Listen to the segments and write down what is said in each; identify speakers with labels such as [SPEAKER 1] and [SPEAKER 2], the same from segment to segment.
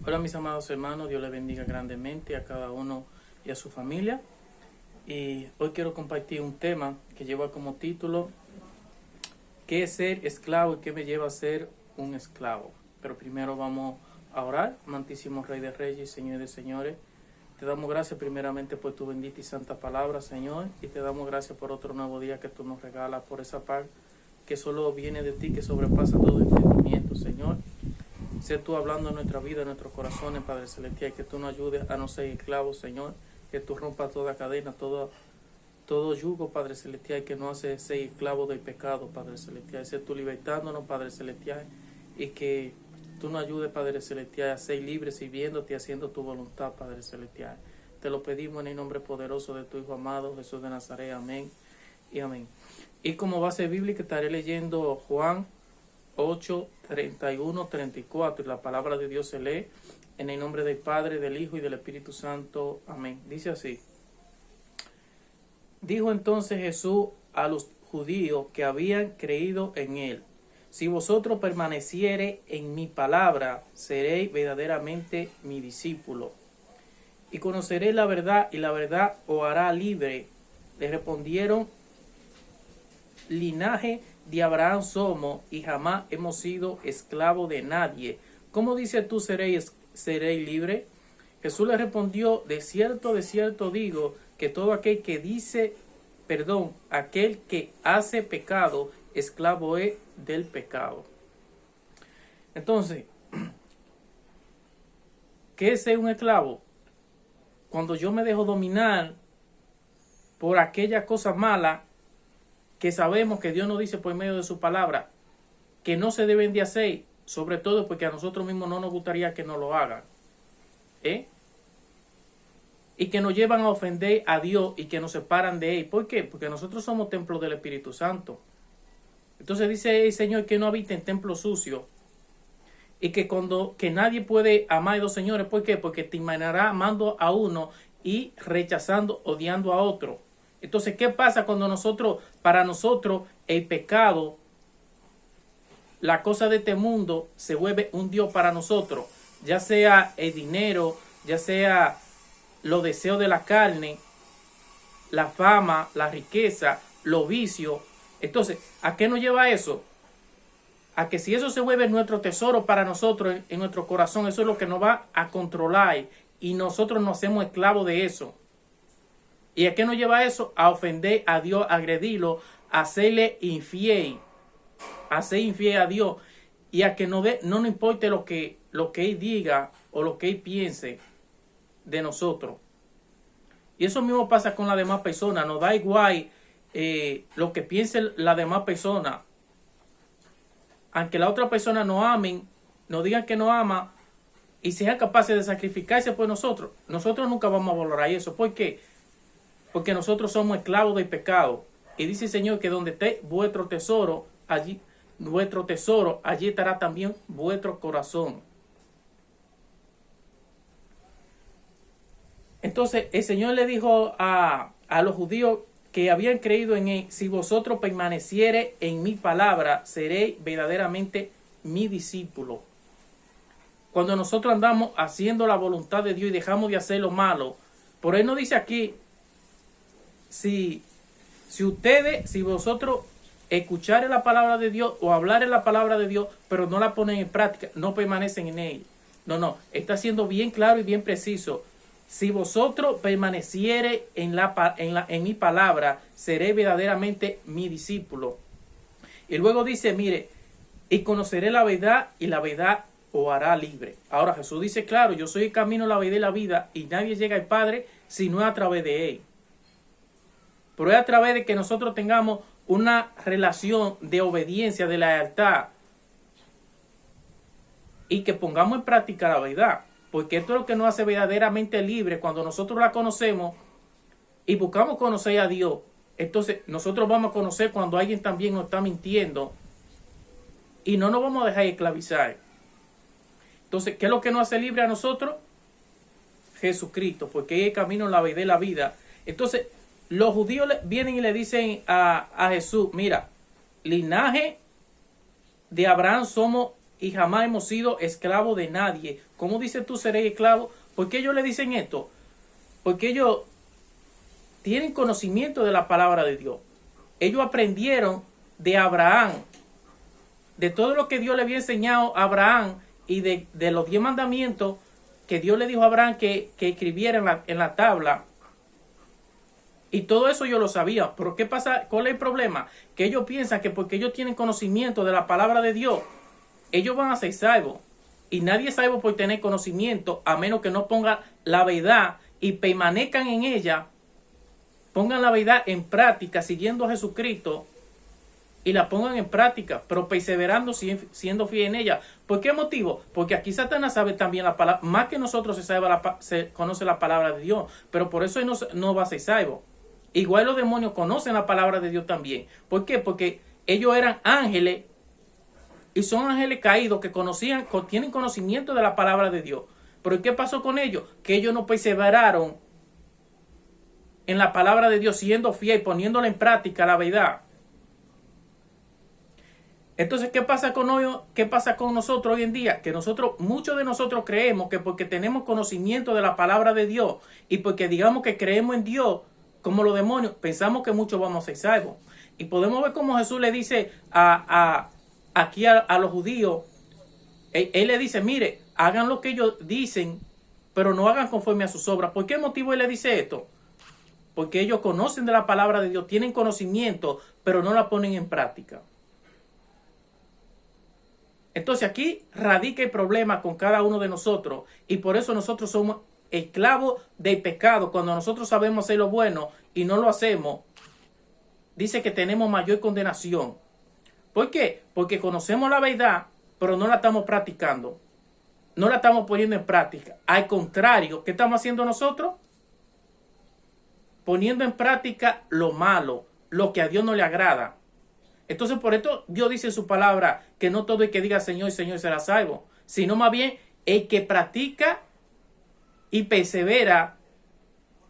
[SPEAKER 1] Hola mis amados hermanos, Dios les bendiga grandemente a cada uno y a su familia. Y hoy quiero compartir un tema que lleva como título ¿qué es ser esclavo y qué me lleva a ser un esclavo? Pero primero vamos a orar. Amantísimo Rey de Reyes, Señor de Señores, te damos gracias primeramente por tu bendita y santa palabra, Señor, y te damos gracias por otro nuevo día que tú nos regalas, por esa paz que solo viene de ti, que sobrepasa todo entendimiento, Señor. Sé tú hablando en nuestra vida, en nuestros corazones, Padre Celestial, que tú nos ayudes a no ser esclavos, Señor, que tú rompas toda cadena, todo yugo, Padre Celestial, que no hace ser esclavo del pecado, Padre Celestial. Sé tú libertándonos, Padre Celestial, y que tú nos ayudes, Padre Celestial, a ser libres, sirviéndote y haciendo tu voluntad, Padre Celestial. Te lo pedimos en el nombre poderoso de tu Hijo amado, Jesús de Nazaret. Amén y amén. Y como base bíblica estaré leyendo Juan 8, 31, 34, y la palabra de Dios se lee en el nombre del Padre, del Hijo y del Espíritu Santo. Amén. Dice así: dijo entonces Jesús a los judíos que habían creído en él: si vosotros permaneciere en mi palabra, seréis verdaderamente mi discípulo, y conoceréis la verdad, y la verdad os hará libre. Le respondieron: linaje de Abraham somos, y jamás hemos sido esclavos de nadie. ¿Cómo dices tú seréis libre? Jesús le respondió: de cierto digo, que todo aquel que aquel que hace pecado, esclavo es del pecado. Entonces, ¿qué es ser un esclavo? Cuando yo me dejo dominar por aquella cosa mala que sabemos que Dios nos dice por medio de su palabra que no se deben de hacer, sobre todo porque a nosotros mismos no nos gustaría que nos lo hagan, y que nos llevan a ofender a Dios y que nos separan de Él. ¿Por qué? Porque nosotros somos templo del Espíritu Santo. Entonces dice el Señor que no habita en templo sucio, y que nadie puede amar a dos señores. ¿Por qué? Porque te imaginará amando a uno y rechazando, odiando a otro. Entonces, ¿qué pasa cuando para nosotros, el pecado, la cosa de este mundo, se vuelve un Dios para nosotros? Ya sea el dinero, ya sea los deseos de la carne, la fama, la riqueza, los vicios. Entonces, ¿a qué nos lleva eso? A que si eso se vuelve nuestro tesoro para nosotros en nuestro corazón, eso es lo que nos va a controlar, y nosotros nos hacemos esclavos de eso. ¿Y a qué nos lleva eso? A ofender a Dios, a agredirlo, a hacerle infiel, a ser infiel a Dios, y a que no nos importe lo que Él diga o lo que Él piense de nosotros. Y eso mismo pasa con las demás personas. Nos da igual lo que piense la demás persona. Aunque la otra persona nos amen, nos digan que nos ama y sean capaces de sacrificarse por nosotros nunca vamos a valorar eso. ¿Por qué? Porque nosotros somos esclavos del pecado. Y dice el Señor que donde esté vuestro tesoro, allí estará también vuestro corazón. Entonces el Señor le dijo a los judíos que habían creído en Él: si vosotros permaneciere en mi palabra, seréis verdaderamente mi discípulo. Cuando nosotros andamos haciendo la voluntad de Dios y dejamos de hacer lo malo, por Él nos dice aquí: si vosotros escucharen la palabra de Dios o hablaré la palabra de Dios, pero no la ponen en práctica, no permanecen en Él. No, está siendo bien claro y bien preciso. Si vosotros permaneciere en mi palabra, seré verdaderamente mi discípulo. Y luego dice, mire, y conoceré la verdad, y la verdad os hará libre. Ahora Jesús dice, claro, yo soy el camino, la verdad y la vida, y nadie llega al Padre si no es a través de Él. Pero es a través de que nosotros tengamos una relación de obediencia, de lealtad, y que pongamos en práctica la verdad. Porque esto es lo que nos hace verdaderamente libres. Cuando nosotros la conocemos y buscamos conocer a Dios, entonces nosotros vamos a conocer cuando alguien también nos está mintiendo, y no nos vamos a dejar esclavizar. Entonces, ¿qué es lo que nos hace libre a nosotros? Jesucristo, porque es el camino, la verdad y la vida. Entonces, los judíos vienen y le dicen a Jesús: mira, linaje de Abraham somos y jamás hemos sido esclavos de nadie. ¿Cómo dices tú seréis esclavo? ¿Por qué ellos le dicen esto? Porque ellos tienen conocimiento de la palabra de Dios. Ellos aprendieron de Abraham, de todo lo que Dios le había enseñado a Abraham y de los 10 mandamientos que Dios le dijo a Abraham que escribiera en la tabla. Y todo eso yo lo sabía. Pero ¿qué pasa? ¿Cuál es el problema? Que ellos piensan que porque ellos tienen conocimiento de la palabra de Dios, ellos van a ser salvos. Y nadie es salvo por tener conocimiento, a menos que no ponga la verdad y permanezcan en ella, pongan la verdad en práctica, siguiendo a Jesucristo, y la pongan en práctica, pero perseverando, siendo fiel en ella. ¿Por qué motivo? Porque aquí Satanás sabe también la palabra, más que nosotros se conoce la palabra de Dios, pero por eso él no va a ser salvo. Igual los demonios conocen la palabra de Dios también. ¿Por qué? Porque ellos eran ángeles y son ángeles caídos que tienen conocimiento de la palabra de Dios. Pero ¿qué pasó con ellos? Que ellos no perseveraron en la palabra de Dios, siendo fiel, poniéndola en práctica la verdad. Entonces, ¿qué pasa con nosotros hoy en día? Que muchos de nosotros creemos que porque tenemos conocimiento de la palabra de Dios y porque digamos que creemos en Dios, como los demonios, pensamos que muchos vamos a ser salvos. Y podemos ver cómo Jesús le dice aquí a los judíos, él le dice, mire, hagan lo que ellos dicen, pero no hagan conforme a sus obras. ¿Por qué motivo él le dice esto? Porque ellos conocen de la palabra de Dios, tienen conocimiento, pero no la ponen en práctica. Entonces aquí radica el problema con cada uno de nosotros, y por eso nosotros somos esclavos del pecado. Cuando nosotros sabemos hacer lo bueno y no lo hacemos, dice que tenemos mayor condenación. ¿Por qué? Porque conocemos la verdad, pero no la estamos practicando. No la estamos poniendo en práctica. Al contrario, ¿qué estamos haciendo nosotros? Poniendo en práctica lo malo, lo que a Dios no le agrada. Entonces, por esto Dios dice en su palabra que no todo el que diga Señor, Señor será salvo, sino más bien el que practica y persevera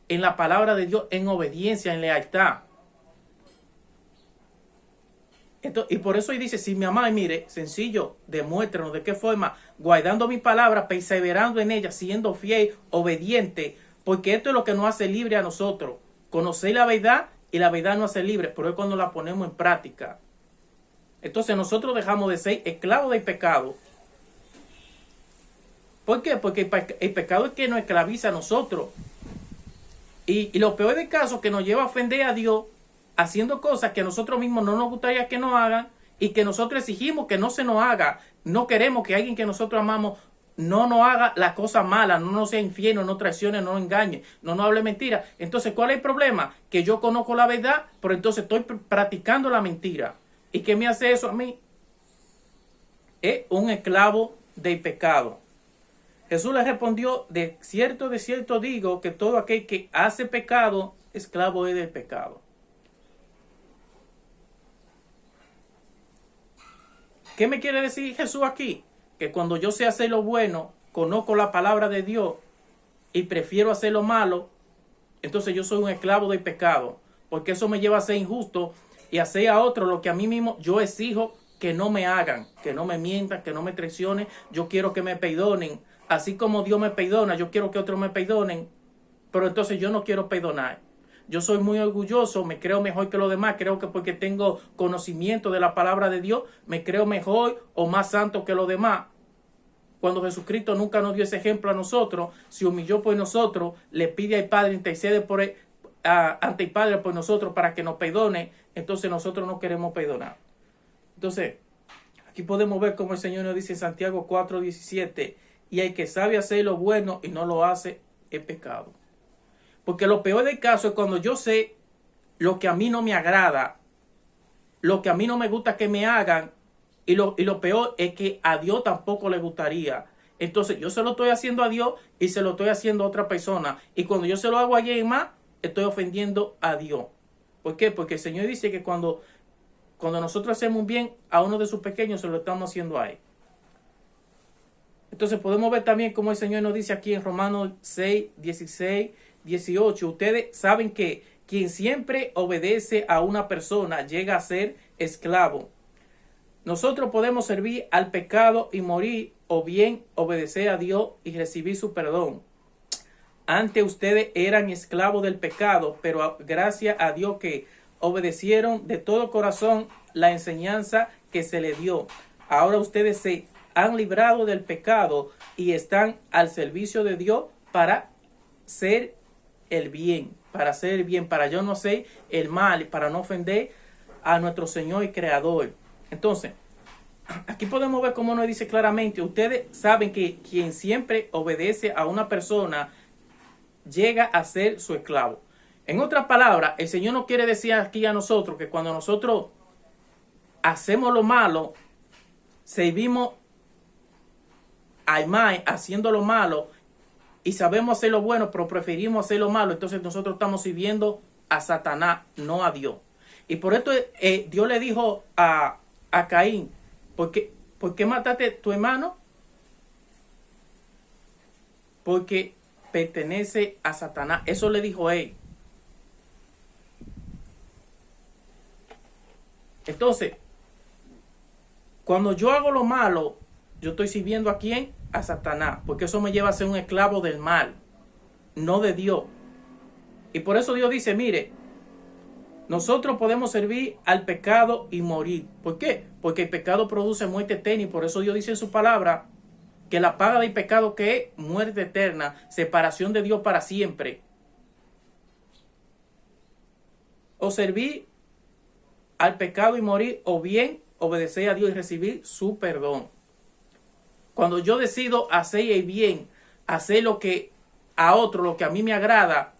[SPEAKER 1] en la palabra de Dios, en obediencia, en lealtad. Y por eso él dice, si mi amado, mire, sencillo, demuéstranos de qué forma, guardando mi palabra, perseverando en ella, siendo fiel, obediente, porque esto es lo que nos hace libre a nosotros. Conocer la verdad y la verdad nos hace libre, pero es cuando la ponemos en práctica. Entonces nosotros dejamos de ser esclavos del pecado. ¿Por qué? Porque el pecado es que nos esclaviza a nosotros. Y lo peor del caso es que nos lleva a ofender a Dios, haciendo cosas que a nosotros mismos no nos gustaría que nos hagan y que nosotros exigimos que no se nos haga. No queremos que alguien que nosotros amamos no nos haga la cosa mala, no nos sea infiel, no nos traicione, no nos engañe, no nos hable mentira. Entonces, ¿cuál es el problema? Que yo conozco la verdad, pero entonces estoy practicando la mentira. ¿Y qué me hace eso a mí? Es un esclavo del pecado. Jesús le respondió, de cierto digo que todo aquel que hace pecado, esclavo es del pecado. ¿Qué me quiere decir Jesús aquí? Que cuando yo sé hacer lo bueno, conozco la palabra de Dios y prefiero hacer lo malo, entonces yo soy un esclavo del pecado, porque eso me lleva a ser injusto y hacer a otro lo que a mí mismo yo exijo que no me hagan, que no me mientan, que no me traicionen. Yo quiero que me perdonen, así como Dios me perdona, yo quiero que otros me perdonen, pero entonces yo no quiero perdonar. Yo soy muy orgulloso, me creo mejor que los demás, creo que porque tengo conocimiento de la palabra de Dios, me creo mejor o más santo que los demás. Cuando Jesucristo nunca nos dio ese ejemplo a nosotros, se humilló por nosotros, le pide al Padre, intercede ante el Padre por nosotros para que nos perdone, entonces nosotros no queremos perdonar. Entonces, aquí podemos ver cómo el Señor nos dice en Santiago 4:17, y el que sabe hacer lo bueno y no lo hace, es pecado. Porque lo peor del caso es cuando yo sé lo que a mí no me agrada, lo que a mí no me gusta que me hagan, y lo peor es que a Dios tampoco le gustaría. Entonces yo se lo estoy haciendo a Dios y se lo estoy haciendo a otra persona. Y cuando yo se lo hago a alguien más, estoy ofendiendo a Dios. ¿Por qué? Porque el Señor dice que cuando nosotros hacemos un bien a uno de sus pequeños, se lo estamos haciendo a Él. Entonces podemos ver también cómo el Señor nos dice aquí en Romanos 6:16-18. Ustedes saben que quien siempre obedece a una persona llega a ser esclavo. nosotros podemos servir al pecado y morir, o bien obedecer a Dios y recibir su perdón. Antes ustedes eran esclavos del pecado, pero gracias a Dios que obedecieron de todo corazón la enseñanza que se les dio. Ahora ustedes se han librado del pecado y están al servicio de Dios para ser el bien, para yo no hacer el mal, para no ofender a nuestro Señor y Creador. Entonces, aquí podemos ver cómo nos dice claramente, ustedes saben que quien siempre obedece a una persona llega a ser su esclavo. En otras palabras, el Señor no quiere decir aquí a nosotros que cuando nosotros hacemos lo malo, servimos al mal haciendo lo malo y sabemos hacer lo bueno, pero preferimos hacer lo malo, entonces nosotros estamos sirviendo a Satanás, no a Dios. Y por esto Dios le dijo a Caín, ¿por qué mataste a tu hermano? Porque pertenece a Satanás. Eso le dijo él. Entonces, cuando yo hago lo malo, yo estoy sirviendo ¿a quién? A Satanás, porque eso me lleva a ser un esclavo del mal, no de Dios. Y por eso Dios dice, mire, nosotros podemos servir al pecado y morir. ¿Por qué? Porque el pecado produce muerte eterna, y por eso Dios dice en su palabra que la paga del pecado que es muerte eterna, separación de Dios para siempre. O servir al pecado y morir, o bien obedecer a Dios y recibir su perdón. Cuando yo decido hacer el bien, hacer lo que a otro, lo que a mí me agrada,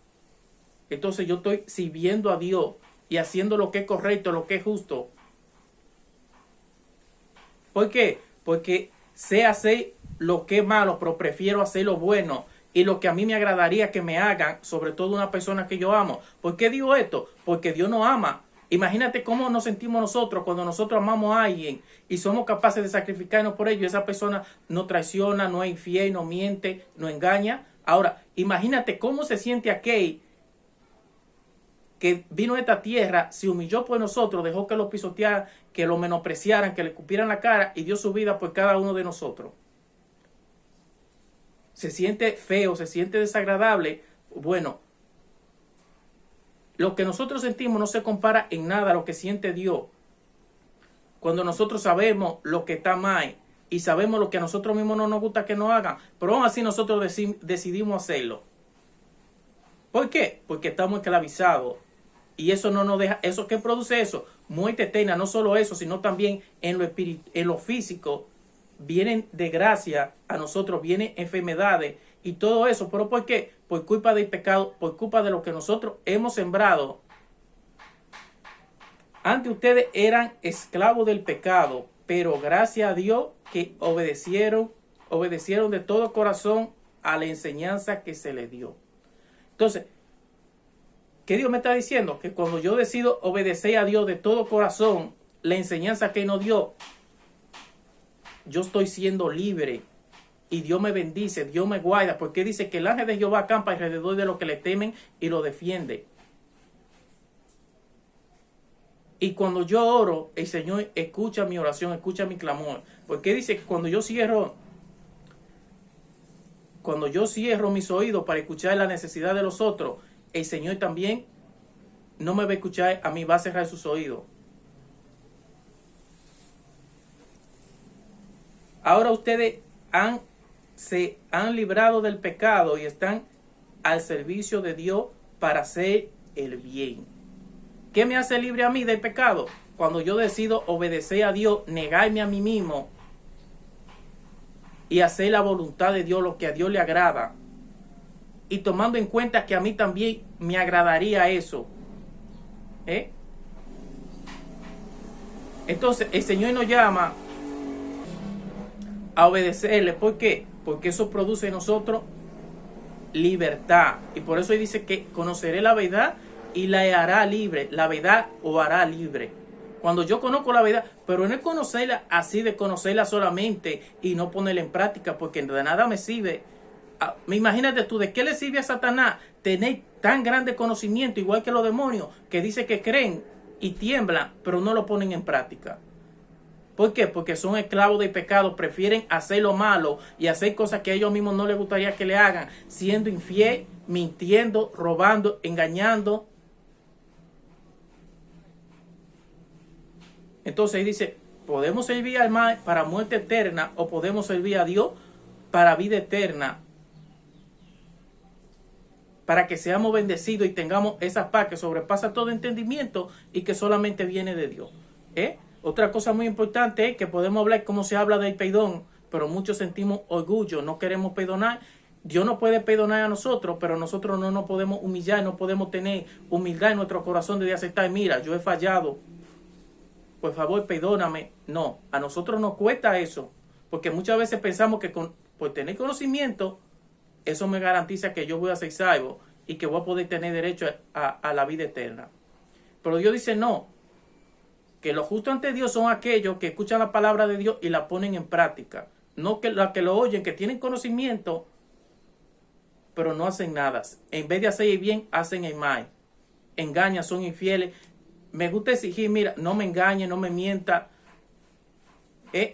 [SPEAKER 1] entonces yo estoy sirviendo a Dios y haciendo lo que es correcto, lo que es justo. ¿Por qué? Porque sé hacer lo que es malo, pero prefiero hacer lo bueno y lo que a mí me agradaría que me hagan, sobre todo una persona que yo amo. ¿Por qué digo esto? Porque Dios nos ama. Imagínate cómo nos sentimos nosotros cuando nosotros amamos a alguien y somos capaces de sacrificarnos por ello. Esa persona no traiciona, no es infiel, no miente, no engaña. Ahora, imagínate cómo se siente aquel que vino a esta tierra, se humilló por nosotros, dejó que lo pisotearan, que lo menospreciaran, que le escupieran la cara y dio su vida por cada uno de nosotros. Se siente feo, se siente desagradable. Bueno, lo que nosotros sentimos no se compara en nada a lo que siente Dios. Cuando nosotros sabemos lo que está mal y sabemos lo que a nosotros mismos no nos gusta que nos hagan, pero aún así nosotros decidimos hacerlo. ¿Por qué? Porque estamos esclavizados. Y eso no nos deja. ¿Eso qué produce eso? Muerte eterna. No solo eso, sino también en lo físico. Vienen desgracias a nosotros, vienen enfermedades y todo eso. ¿Pero por qué? Por culpa del pecado, por culpa de lo que nosotros hemos sembrado. Antes ustedes eran esclavos del pecado, pero gracias a Dios que obedecieron de todo corazón a la enseñanza que se les dio. Entonces, ¿qué Dios me está diciendo? Que cuando yo decido obedecer a Dios de todo corazón, la enseñanza que nos dio, yo estoy siendo libre. Y Dios me bendice, Dios me guarda, porque dice que el ángel de Jehová acampa alrededor de los que le temen y lo defiende. Y cuando yo oro, el Señor escucha mi oración, escucha mi clamor. Porque dice que cuando yo cierro mis oídos para escuchar la necesidad de los otros, el Señor también no me va a escuchar a mí, va a cerrar sus oídos. Ahora ustedes se han librado del pecado y están al servicio de Dios para hacer el bien. ¿Qué me hace libre a mí del pecado? Cuando yo decido obedecer a Dios, negarme a mí mismo y hacer la voluntad de Dios, lo que a Dios le agrada. Y tomando en cuenta que a mí también me agradaría eso. Entonces el Señor nos llama a obedecerle. ¿Por qué? Porque eso produce en nosotros libertad. Y por eso dice que conoceré la verdad y la hará libre. La verdad os hará libre. Cuando yo conozco la verdad, pero no es conocerla así de conocerla solamente y no ponerla en práctica, porque de nada me sirve. Imagínate tú, ¿de qué le sirve a Satanás tener tan grande conocimiento, igual que los demonios, que dice que creen y tiemblan, pero no lo ponen en práctica? ¿Por qué? Porque son esclavos del pecado, prefieren hacer lo malo y hacer cosas que a ellos mismos no les gustaría que le hagan, siendo infiel, mintiendo, robando, engañando. Entonces dice, podemos servir al mal para muerte eterna o podemos servir a Dios para vida eterna, para que seamos bendecidos y tengamos esa paz que sobrepasa todo entendimiento y que solamente viene de Dios. Otra cosa muy importante es que podemos hablar como se habla del perdón, pero muchos sentimos orgullo, no queremos perdonar. Dios no puede perdonar a nosotros, pero nosotros no nos podemos humillar, no podemos tener humildad en nuestro corazón de aceptar, mira, yo he fallado, por favor perdóname. No, a nosotros nos cuesta eso, porque muchas veces pensamos que por tener conocimiento, eso me garantiza que yo voy a ser salvo y que voy a poder tener derecho a la vida eterna. Pero Dios dice no, que los justos ante Dios son aquellos que escuchan la palabra de Dios y la ponen en práctica. No que los que lo oyen, que tienen conocimiento, pero no hacen nada. En vez de hacer el bien, hacen el mal. Engañan, son infieles. Me gusta exigir, mira, no me engañe, no me mienta,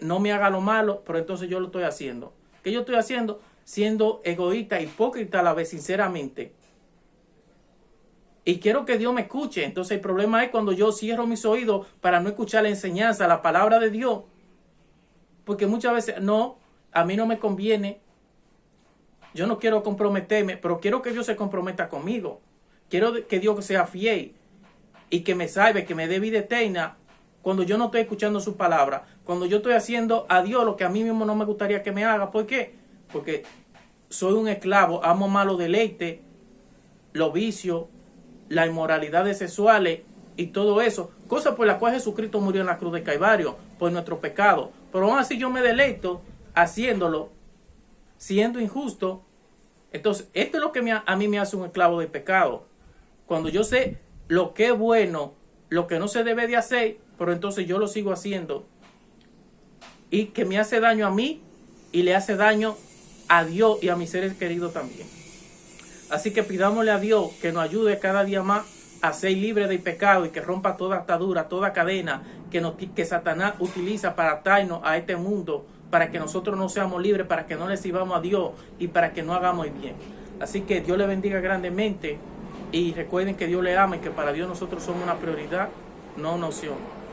[SPEAKER 1] no me haga lo malo, pero entonces yo lo estoy haciendo. ¿Qué yo estoy haciendo? Siendo egoísta, hipócrita a la vez, sinceramente. Y quiero que Dios me escuche. Entonces el problema es cuando yo cierro mis oídos para no escuchar la enseñanza, la palabra de Dios. Porque muchas veces, no, a mí no me conviene. Yo no quiero comprometerme, pero quiero que Dios se comprometa conmigo. Quiero que Dios sea fiel y que me salve, que me dé vida eterna cuando yo no estoy escuchando su palabra. Cuando yo estoy haciendo a Dios lo que a mí mismo no me gustaría que me haga. ¿Por qué? Porque soy un esclavo, amo más los deleites, los vicios, las inmoralidades sexuales y todo eso. Cosas por las cuales Jesucristo murió en la cruz del Calvario por nuestro pecado. Pero aún así yo me deleito haciéndolo, siendo injusto. Entonces, esto es lo que a mí me hace un esclavo del pecado. Cuando yo sé lo que es bueno, lo que no se debe de hacer, pero entonces yo lo sigo haciendo. Y que me hace daño a mí y le hace daño a Dios y a mis seres queridos también. Así que pidámosle a Dios que nos ayude cada día más a ser libres del pecado y que rompa toda atadura, toda cadena que Satanás utiliza para atarnos a este mundo, para que nosotros no seamos libres, para que no le sirvamos a Dios y para que no hagamos el bien. Así que Dios le bendiga grandemente y recuerden que Dios le ama y que para Dios nosotros somos una prioridad, no una opción.